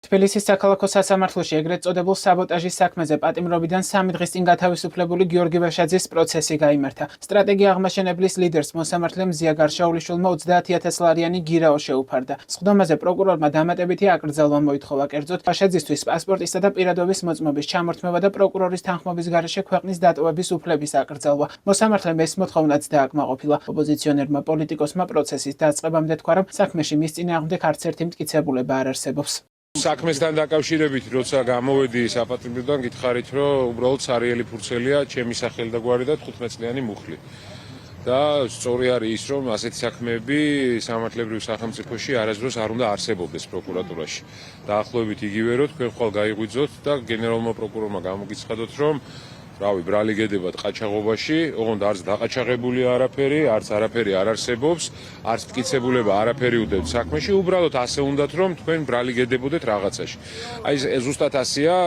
თბილისის საქალაქო სასამართლოში ეგრეთ წოდებულ საბოტაჟის საქმეზე პატიმრობიდან 3 დღის წინ გათავისუფლებული გიორგი ვაშაძის პროცესი გაიმართა. სტრატეგია აღმაშენებლის ლიდერს მოსამართლე მზია გარშაულიშვილმა 30,000 ლარიანი გირაო შეუფარდა. სხდომაზე პროკურორმა დამატებითი აკრძალვა მოითხოვა. კერძოდ, ვაშაძისთვის პასპორტისა და პირადობის მოწმობის ჩამორთმევა და პროკურორის თანხმობის გარეშე ქვეყნის დატოვების უფლების აკრძალვა. მოსამართლემ ეს მოთხოვნაც დააკმაყოფილა. ოპოზიციონერმა პოლიტიკოსმა პროცესის დაწყებამდე თქვა, რომ საქმეში მის წინააღმდეგ არც ერთი მტკიცებულება არ არსებობს. საქმესთან დაკავშირებით, როცა გამოვედი საპატიმროდან, გითხარით, რომ უბრალოდ სარიელი ფურცელია, ჩემი სახელი და გვარი და 15 წლიანი მუხლი. და სწორი არის ის, რომ ასეთი საქმეები სამართლებრივ სახელმწიფოში არასდროს არ უნდა არსებობდეს პროკურატურაში. დაახლოებით იგივე, რომ თქვენ ხვალ გაიღვიძოთ და გენერალურმა პროკურორმა გამოგიცხადოთ, რომ რავი, ბრალი გედებათ ყაჩაღობაში, ოღონდ არც დაყაჩაღებული არაფერი, არც არაფერი არ არსებობს, არც მტკიცებულება არაფერი უდევთ საქმეში, უბრალოდ ასე უნდათ, რომ თქვენ ბრალი გედებოდეთ რაღაცაში. აი ზუსტად ასეა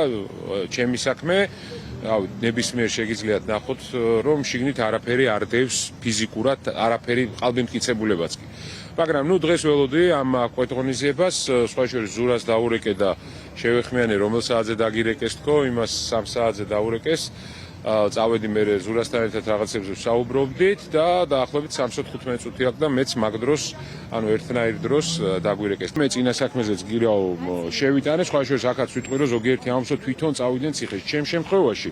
ჩემი საქმე, რავი, ნებისმიერ შეგიძლიათ ნახოთ, რომ შიგნით არაფერი არ დევს ფიზიკურად, არაფერი ყალბი მტკიცებულებაც კი. მაგრამ ნუ დღეს ველოდი ამ კვეთღონისძიებას, სხვა შორის ზურას დაურეკე და შევეხმიანე რომელ საათზე დაგირეკეს თქო, იმას 3 საათზე დაურეკეს. წავედი მე ზურასთან ერთად რაღაცებზე ვსაუბრობდით და დაახლოებით 3-15 წუთი აქვს და მეც მაგ დროს, ანუ ერთნაირ დროს დაგვირეკეს. მე წინა საქმეზეც გირაო შევიტანე, სხვა შორის აქაც ვიტყვი, რომ ზოგიერთი ამბობს, რომ თვითონ წავიდნენ ციხეში. ჩემ შემთხვევაში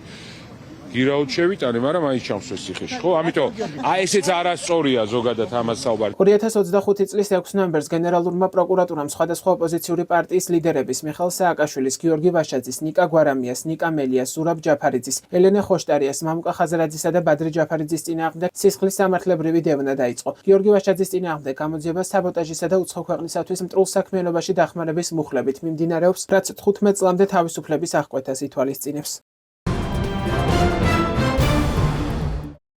გირაოდ შევიტანე, მაგრამ აი ჩამსვეს ციხეში. ხო, ამიტომ აი ესეც არასწორია ზოგადად ამას საუბარი. 2025 წლის 6 ნოემბერს გენერალურმა პროკურატურამ სხვადასხვა ოპოზიციური პარტიის ლიდერების მიხეილ სააკაშვილის, გიორგი ვაშაძის, ნიკა გვარამიას, ნიკა მელიას, ზურაბ ჯაფარიძის, ელენე ხოშტარიას, მამუკა ხაზარაძისა და ბადრი ჯაფარიძის წინააღმდეგ სისხლის სამართლებრივი დევნა დაიწყო. გიორგი ვაშაძის წინააღმდეგ გამოძიება საბოტაჟისა და უცხო ქვეყნისათვის მტრულ საქმიანობაში დახმარების მუხლებით მიმდინარეობს, რაც 15 წლამდე თავისუფლების აღკვეთას ითვალისწინებს.